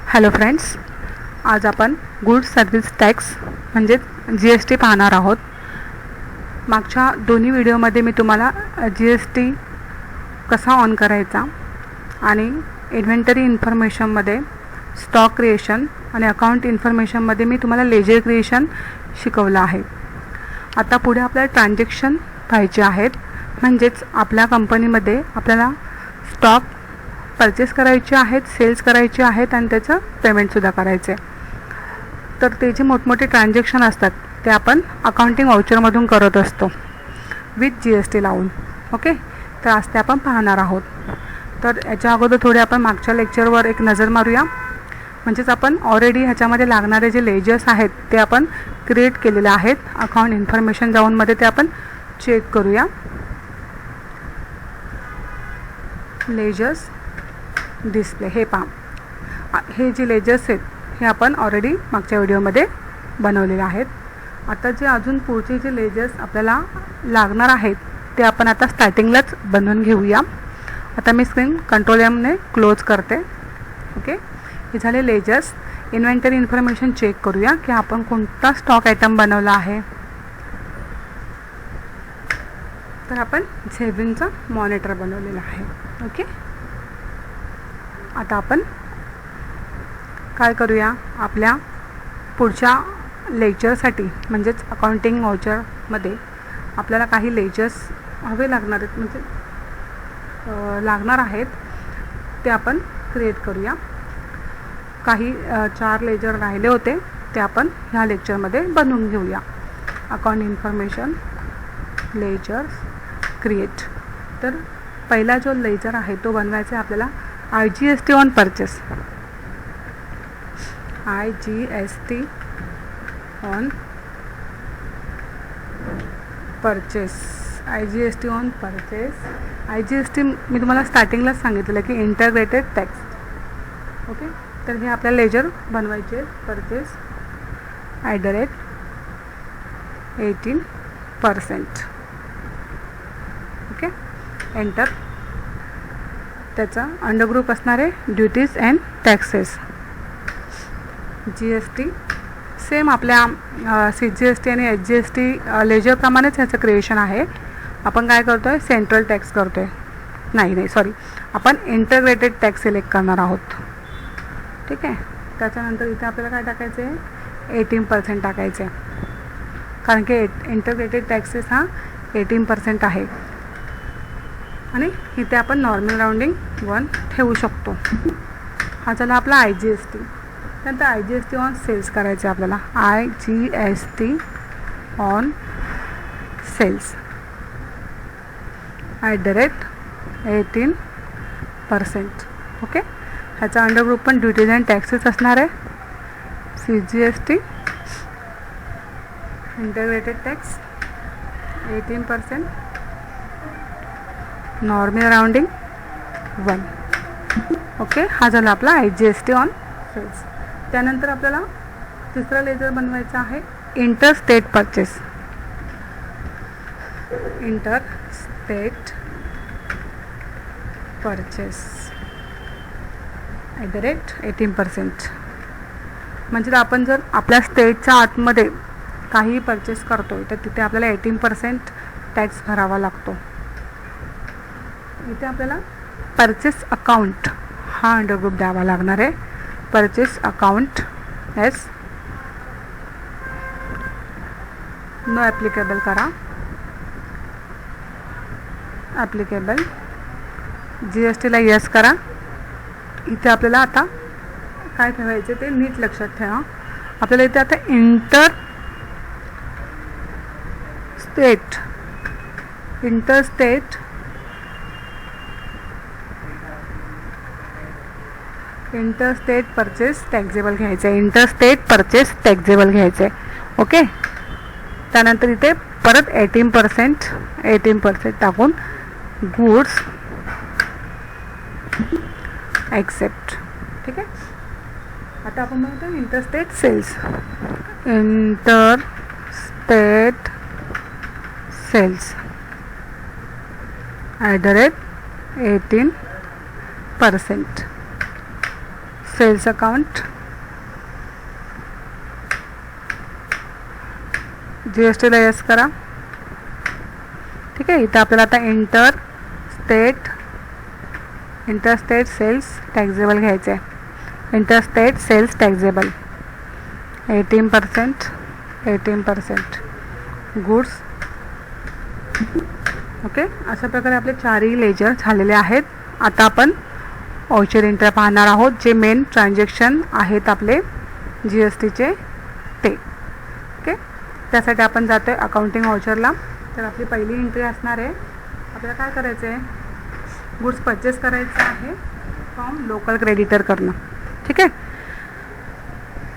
Hello friends, आज आपण goods service tax म्हणजेच GST पाहणार आहोत. मागच्या दोन्ही व्हिडिओमध्ये मी तुम्हाला GST कसा ऑन करायचा आणि इन्व्हेंटरी इन्फॉर्मेशनमध्ये स्टॉक क्रिएशन आणि अकाउंट इन्फॉर्मेशनमध्ये मी तुम्हाला लेजर क्रिएशन शिकवलं आहे. आता पुढे आपल्याला ट्रान्झॅक्शन पाहायचे आहेत, म्हणजेच आपल्या कंपनीमध्ये आपल्याला स्टॉक परचेस करायचे आहेत, सेल्स करायचे आहेत आणि त्याचं पेमेंटसुद्धा करायचे. तर ते जे मोठमोठे ट्रान्झॅक्शन असतात ते आपण अकाउंटिंग व्हाउचरमधून करत असतो विथ GST लावून. ओके, तर आज ते आपण पाहणार आहोत. तर याच्या अगोदर थोडे आपण मागच्या लेक्चरवर एक नजर मारूया. म्हणजेच आपण ऑलरेडी ह्याच्यामध्ये लागणारे जे लेजर्स आहेत ते आपण क्रिएट केलेले आहेत. अकाउंट इन्फॉर्मेशन जाऊनमध्ये ते आपण चेक करूया. लेजर्स डिस्प्ले हे पहा, हे जे लेजर्स आहेत हे आपण ऑलरेडी मागच्या व्हिडिओमध्ये बनवलेले आहेत. आता जे अजून पुढचे जे लेजर्स आपल्याला लागणार आहेत ते आपण आता स्टार्टिंगलाच बनवून घेऊया. आता मी स्क्रीन कंट्रोल एमने क्लोज करते. ओके, हे झाले लेजर्स. इन्व्हेंटरी इन्फॉर्मेशन चेक करूया की आपण कोणता स्टॉक आयटम बनवला आहे. तर आपण झेविनचा मॉनिटर बनवलेला आहे. ओके, आता आपण काय करूया, आपल्या पुढच्या लेक्चरसाठी म्हणजेच अकाउंटिंग व्हाउचरमध्ये आपल्याला काही लेजर्स हवे लागणार आहेत, म्हणजे लागणार आहेत ते आपण क्रिएट करूया. काही 4 लेजर राहिले होते ते आपण ह्या लेक्चरमध्ये बनवून घेऊया. Account information ledgers create. तर पहिला जो लेजर आहे तो बनवायचा आहे आपल्याला IGST on purchase. IGST on purchase. IGST on purchase. IGST मी तुम्हाला स्टार्टिंगलाच सांगितलेलं की इंटग्रेटेड टॅक्स. ओके, तर हे आपल्याला लेजर बनवायचे. परचेस @18%. Okay, enter. त्याचा अंडरग्रुप असणार आहे duties and taxes. GST same आपल्या CGST आणि HGST लेजरप्रमाणेच ह्याचं क्रिएशन आहे. आपण काय करतो आहे, सेंट्रल टॅक्स करतो आहे. नाही सॉरी, आपण इंटग्रेटेड टॅक्स सिलेक्ट करणार आहोत. ठीक आहे, त्याच्यानंतर इथे आपल्याला काय टाकायचं आहे, 18% टाकायचं आहे. कारण की इंटग्रेटेड टॅक्सेस हा 18% आहे. आणि इथे आपण नॉर्मल राउंडिंग 1 ठेवू शकतो. हा झाला आपला IGST. त्यानंतर IGST ऑन सेल्स करायचं आहे आपल्याला. IGST on cells @18%. ओके, ह्याचा अंडरग्रुप पण ड्युटीज अँड टॅक्सेस असणार आहे. CGST integrated tax 18%, normal rounding 1. Okay, हा झाला आपला IGST ऑन सेल्स. त्यानंतर आपल्याला तिसरा लेजर बनवायचा आहे इंटरस्टेट परचेस. Interstate purchase @18%. म्हणजे आपण जर आपल्या स्टेटच्या आतमध्ये काही परचेस करतो तर तिथे आपल्याला 18% टॅक्स भरावा लागतो. इथे आपल्याला परचेस अकाउंट हा अंडरग्रुप द्यावा लागणार आहे. Purchase account as no applicable करा. ॲप्लिकेबल GSTला यस करा. इथे आपल्याला आता काय ठेवायचे ते नीट लक्षात ठेवा. आपल्याला इथे आता इंटरस्टेट परचेस टॅक्सेबल घ्यायचं आहे. इंटरस्टेट परचेस टॅक्सेबल घ्यायचं आहे. ओके, त्यानंतर इथे परत 18% टाकून गुड्स ॲक्सेप्ट. ठीक आहे, आता आपण म्हणतो interstate sales. Interstate sales @18%. Sales account, GST ला यस करा. ठीक आहे. इथं आपल्याला आता इंटर स्टेट सेल्स टॅक्सेबल घ्यायचं आहे. Inter state sales taxable 18% goods. Okay. अशा प्रकारे आपले चारही लेजर झालेले आहेत. आता आपण व्हाउचर एंट्री पाहणार आहोत, जे मेन ट्रान्झॅक्शन आहेत आपले GSTचे ते. ओके. त्यासाठी आपण जातो आहे अकाउंटिंग व्हाउचरला. तर आपली पहिली एंट्री असणार आहे, आपल्याला काय करायचं आहे, गुड्स परचेस करायचं आहे फ्रॉम लोकल क्रेडिटर करणं. ठीक आहे.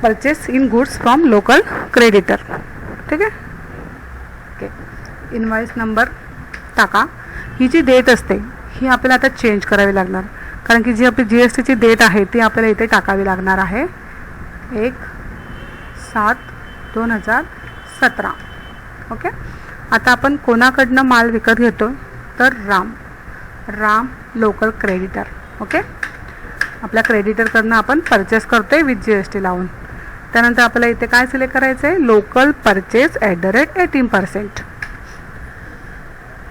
Purchase in goods from local creditor. ठीक आहे. ओके. इनवॉइस नंबर टाका. ही जी डेट असते ही आपल्याला आता चेंज करावी लागणार, कारण की जी आपली GSTची डेट आहे ती आपल्याला इथे टाकावी लागणार आहे. 1/7/2017. ओके. आता आपण कोणाकडनं माल विकत घेतो, तर राम लोकल क्रेडिटर. ओके. आपल्या क्रेडिटरकडनं आपण परचेस करतो आहे विथ GST लावून. त्यानंतर आपल्याला इथे काय सिलेक्ट करायचं आहे, लोकल परचेस @18%.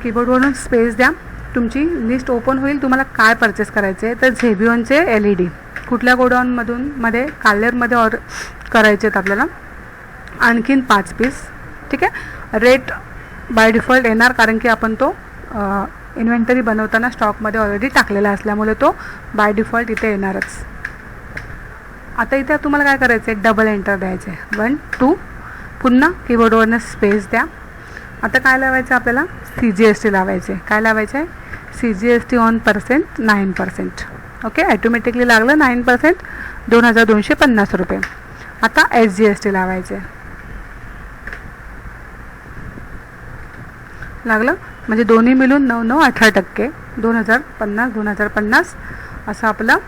कीबोर्डवरून स्पेस द्या. तुमची लिस्ट ओपन होईल. तुम्हाला काय परचेस करायचे आहे, तर झेबिओनचे LED कुठल्या गोडाऊनमध्ये काल्हेरमध्ये करायचे आहेत आपल्याला, आणखीन 5 पीस. ठीक आहे. रेट बाय डिफॉल्ट येणार, कारण की आपण तो इन्व्हेंटरी बनवताना स्टॉकमध्ये ऑलरेडी टाकलेला असल्यामुळे तो बाय डिफॉल्ट इथे येणारच. आता इथे तुम्हाला काय करायचं आहे, डबल एंटर द्यायचे. 1 2. पुन्हा कीबोर्डवरनं स्पेस द्या. आता काय लावायचं आपल्याला, CGST लावायचे. काय लावायचं आहे, CGST ऑन % 9%. ओके. ॲटोमॅटिकली लागलं 9%, 2250 रुपये. आता SGST लावायचे. लागलं, म्हणजे दोन्ही मिळून 9-9-18%, 2050 असं आपलं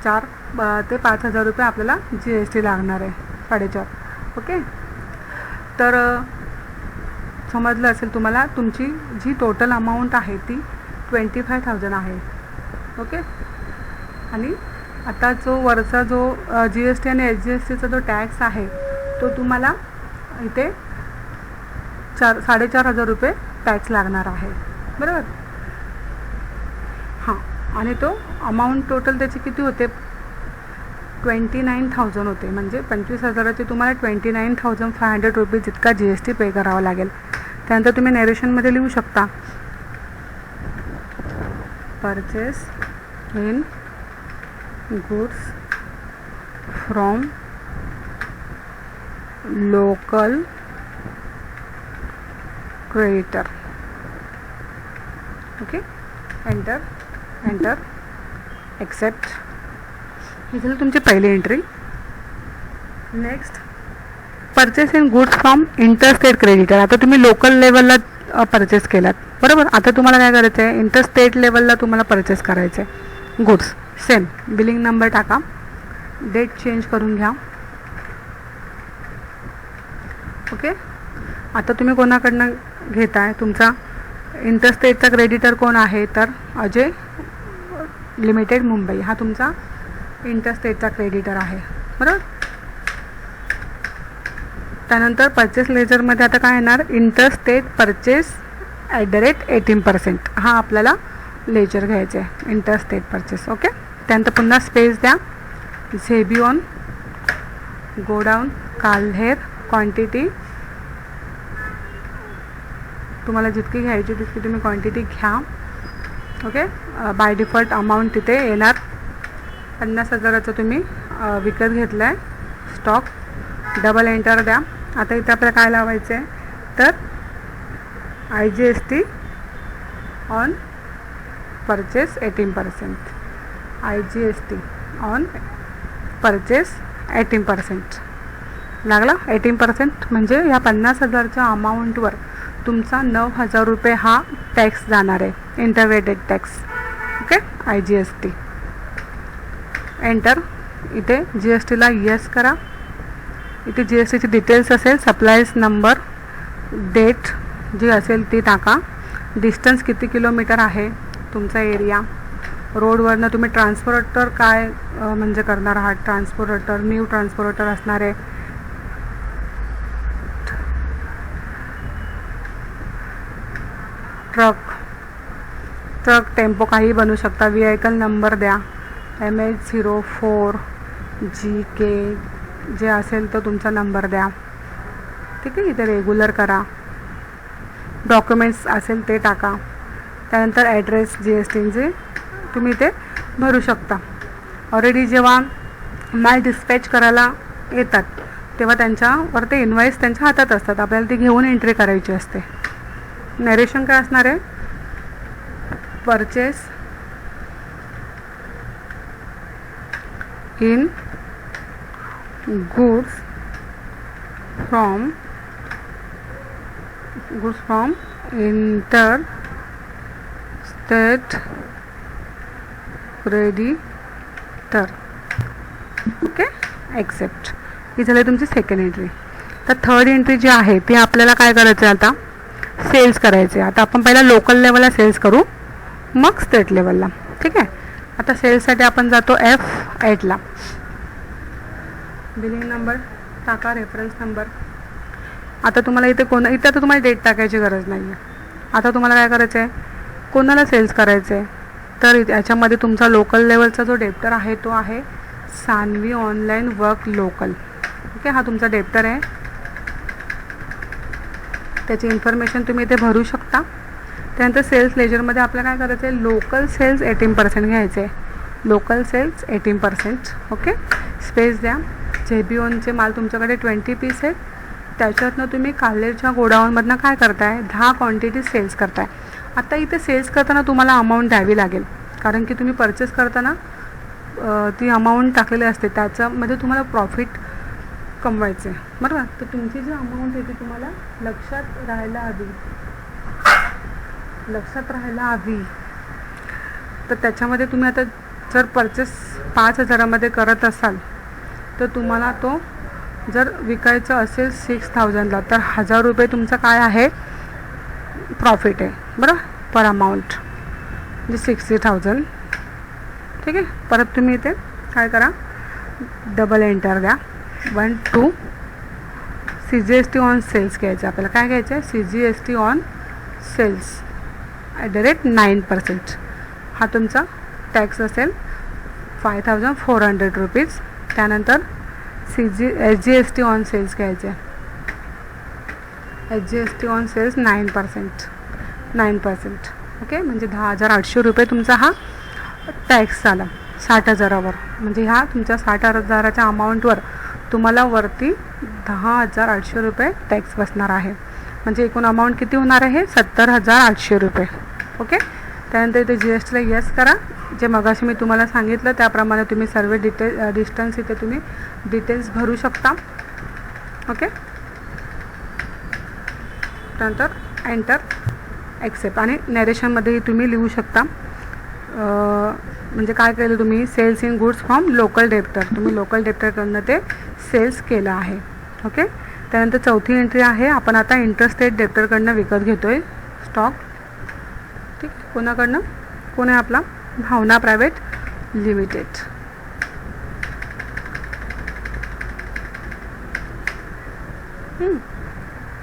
4 ते 5,000 रुपये आपल्याला GST लागणार आहे, 4.5. ओके. तर समजलं असेल तुम्हाला. तुमची जी टोटल अमाऊंट आहे ती 25,000 आहे. ओके. आणि आता जो वरचा जो GST आणि SGSTचा जो टॅक्स आहे तो तुम्हाला इथे 4,500 रुपये टॅक्स लागणार आहे. बरोबर. हां. आणि तो अमाऊंट टोटल त्याची किती होते, 29,000 होते. म्हणजे 25,000चे तुम्हाला 29,500 रुपीज इतका GST पे करावा लागेल. त्यानंतर तुम्ही नरेशनमध्ये लिहू शकता, purchase in goods from local creditor. Okay. Enter accept. ही झाली तुमची पहिली entry. Next, purchase in goods from interstate creditor. आता तुम्ही लोकल लेवलला परचेस केलात, बरोबर. आता तुम्हाला काय करायचं आहे, इंटरस्टेट लेवलला तुम्हाला परचेस करायचं आहे गुड्स. सेम बिलिंग नंबर टाका, डेट चेंज करून घ्या. ओके. आता तुम्ही कोणाकडनं घेताय, तुमचा इंटरस्टेटचा क्रेडिटर कोण आहे, तर अजय लिमिटेड मुंबई हा तुमचा इंटरस्टेटचा क्रेडिटर आहे. बरोबर. त्यानंतर परचेस लेजरमध्ये आता काय येणार, इंटरस्टेट परचेस @18%. हा आपल्याला लेजर घ्यायचा आहे, इंटरस्टेट परचेस. ओके. त्यानंतर पुन्हा स्पेस द्या. झेबिओन गोडाऊन काल्हेर, क्वांटिटी तुम्हाला जितकी घ्यायची तितकी तुम्ही क्वांटिटी घ्या. ओके. बाय डिफॉल्ट अमाऊंट तिथे येणार 50,000चं तुम्ही विकत घेतलं आहे स्टॉक. डबल एंटर द्या. आता इथे आपल्याला काय लावायचं आहे, तर IGST on purchase 18%. IGST on purchase 18% लागला. 18% म्हणजे ह्या 50,000च्या अमाऊंटवर तुमचा 9,000 रुपये हा टॅक्स जाणार आहे, integrated tax. Okay. IGST enter. इथे GSTला यस करा. इथे GSTची डिटेल्स असेल, सप्लायज नंबर, डेट जी असेल ती टाका. डिस्टन्स किती किलोमीटर आहे तुमचा एरिया. रोडवरनं तुम्ही ट्रान्सपोर्टर काय म्हणजे करणार आहात, ट्रान्सपोर्टर न्यू ट्रान्सपोर्टर असणार आहे. ट्रक टेम्पो काही बनवू शकता. व्हेकल नंबर द्या, MH04GK जे असेल तो तुमचा नंबर द्या. ठीक आहे, इथे रेग्युलर करा. डॉक्युमेंट्स असेल ते टाका. त्यानंतर ॲड्रेस GSTचे तुम्ही इथे भरू शकता. ऑलरेडी जेव्हा माल डिस्पॅच करायला येतात तेव्हा त्यांच्यावर ते इन्व्हॉइस त्यांच्या हातात असतात, आपल्याला ती घेऊन एंट्री करायची असते. नरेशन काय असणार आहे, purchase in goods from inter state creditor. Okay, accept. ही झाली तुमची सेकंड एंट्री. तर थर्ड एंट्री जी आहे ती आपल्याला काय करायचं आहे, आता सेल्स करायचे. आता आपण पहिला लोकल लेवलला सेल्स करू, मग स्टेट लेवलला. ठीक आहे, आता सेल्ससाठी आपण जातो F8ला. बिलिंग नंबर टाका, रेफरन्स नंबर. आता तुम्हाला इथे इथे आता तुम्हाला डेट टाकायची गरज नाही आहे. आता तुम्हाला काय करायचं आहे, कोणाला सेल्स करायचं आहे, तर याच्यामध्ये तुमचा लोकल लेवलचा जो डेप्टर आहे तो आहे Sanvi online work local. Okay, हा तुमचा डेप्टर आहे. त्याची इन्फॉर्मेशन तुम्ही इथे भरू शकता. त्यानंतर सेल्स लेजरमध्ये आपल्याला काय करायचं आहे, लोकल सेल्स 18% घ्यायचे आहे. Local cells 18%. ओके, स्पेस द्या. JBOनचे माल तुमच्याकडे 20 पीस आहेत. त्याच्यातनं तुम्ही कालेरच्या गोडाऊनमधनं काय करताय, 10 क्वांटिटी सेल्स करताय. आता इथे सेल्स करताना तुम्हाला अमाऊंट द्यावी लागेल, कारण की तुम्ही परचेस करताना ती अमाऊंट टाकलेली असते, त्याच्यामध्ये तुम्हाला प्रॉफिट कमवायचं आहे, बरोबर. तर तुमची जी अमाऊंट आहे ती तुम्हाला लक्षात राहायला हवी. तर त्याच्यामध्ये तुम्ही आता जर परचेस 5,000मध्ये करत असाल तर तुम्हाला तो जर विकायचं असेल 6,000ला तर 1,000 रुपये तुमचं काय आहे, प्रॉफिट आहे, बरं, पर अमाऊंट म्हणजे 60,000. ठीक आहे, परत तुम्ही इथे काय करा, डबल एंटर द्या. 1 2 CGST ऑन सेल्स घ्यायचं आपल्याला. काय घ्यायचं आहे, CGST ऑन सेल्स @9%. हा तुमचा टॅक्स असेल 5,400 रुपीज. त्यानंतर SGST ऑन सेल्स घ्यायचे. SGST on sales 9%. ओके, म्हणजे 10,800 रुपये तुमचा हा टॅक्स झाला 60,000वर. म्हणजे ह्या तुमच्या 60,000च्या अमाऊंटवर तुम्हाला वरती 10,800 रुपये टॅक्स बसणार आहे. म्हणजे एकूण अमाऊंट किती होणार आहे, 70,800 रुपये. ओके, त्यानंतर इथे GSTला यस करा. जे मगाशी मी तुम्हाला सांगितलं त्याप्रमाणे तुम्ही सर्व डिस्टन्स इथे तुम्ही डिटेल्स भरू शकता. ओके, त्यानंतर एंटर, ॲक्सेप्ट. आणि नॅरेशनमध्येही तुम्ही लिहू शकता म्हणजे काय केलं तुम्ही, sales in goods from local debtor. तुम्ही लोकल डेप्टरकडनं ते सेल्स केलं आहे. ओके, त्यानंतर चौथी एंट्री आहे, आपण आता इंटरस्टेट डेप्टरकडनं विकत घेतो आहे स्टॉक. ठीक, कोणाकडनं, कोण आहे आपला, भावना प्रायव्हेट लिमिटेड.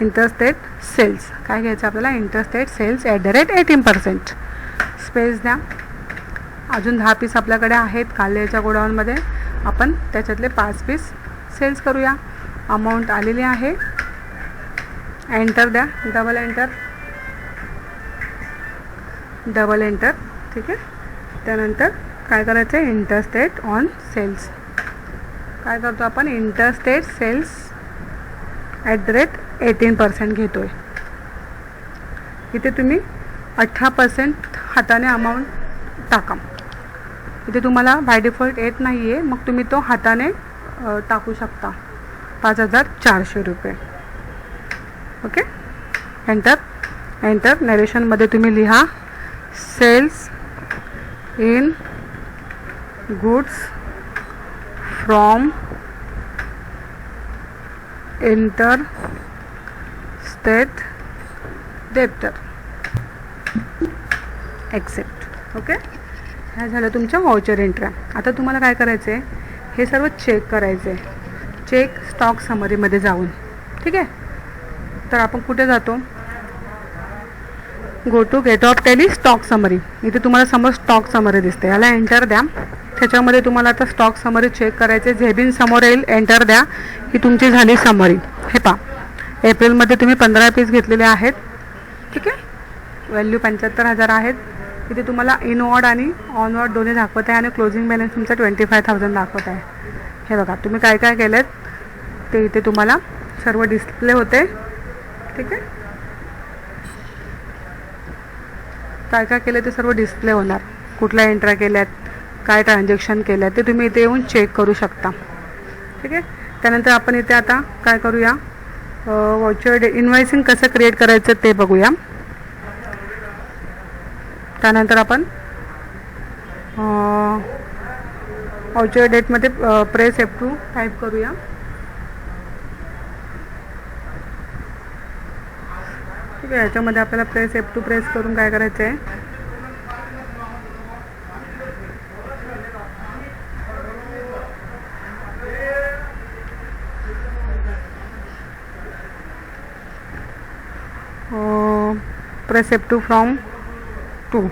इंटरस्टेट सेल्स काय घ्यायचं आपल्याला, इंटरस्टेट सेल्स @18%. स्पेस द्या. अजून 10 पीस आपल्याकडे आहेत कालेच्या गोडाऊनमध्ये, आपण त्याच्यातले 5 पीस सेल्स करूया. अमाऊंट आलेली आहे. एंटर द्या, डबल एंटर. ठीक आहे, त्यानंतर काय करायचं आहे, इंटरस्टेट ऑन सेल्स. काय करतो आपण, इंटरस्टेट सेल्स @18% घेतो आहे. इथे तुम्ही 18% हाताने अमाऊंट टाका. इथे तुम्हाला बाय डिफॉल्ट येत नाही आहे, मग तुम्ही तो हाताने टाकू शकता, 5,400 रुपये. Okay, enter. नरेशनमध्ये तुम्ही लिहा, sales in goods from inter state debtor. Accept. Okay, ह्या झाल्या तुमच्या व्हाउचर एंट्र्या. आता तुम्हाला काय करायचं आहे, हे सर्व चेक करायचं आहे. चेक स्टॉक समरीमध्ये जाऊन. ठीक आहे, तर आपण कुठे जातो, go to gate of Tally stock summary. इथे तुम्हाला समोर स्टॉक समरी दिसते, याला एंटर द्या. त्याच्यामध्ये तुम्हाला आता स्टॉक समरी चेक करायचे. झेबिन समोर येईल, एंटर द्या. ही तुमची झाली समरी. हे पहा, एप्रिलमध्ये तुम्ही 15 पीस घेतलेले आहेत. ठीक आहे, व्हॅल्यू 75,000 आहेत. इथे तुम्हाला इनवॉर्ड आणि ऑनवॉर्ड दोन्ही दाखवत आहे आणि क्लोजिंग बॅलन्स तुमचा 25,000 दाखवत आहे. हे बघा, तुम्ही काय काय केलं आहे ते इथे तुम्हाला सर्व डिस्प्ले होते. ठीक आहे, काय काय केलं ते सर्व डिस्प्ले होणार. कुठल्या एंट्र्या केल्यात, काय ट्रान्झॅक्शन केलं ते तुम्ही इथे येऊन चेक करू शकता. ठीक आहे, त्यानंतर आपण इथे आता काय करूया, व्हाउचर इन्व्हॉइसिंग कसं क्रिएट करायचं ते बघूया. त्यानंतर आपण व्हाउचर डेटमध्ये प्रेस F2 टाईप करूया. ठीक आहे, याच्यामध्ये आपल्याला प्रेस F2 प्रेस करून काय करायचं आहे, प्रेस F2 फ्रॉम 2.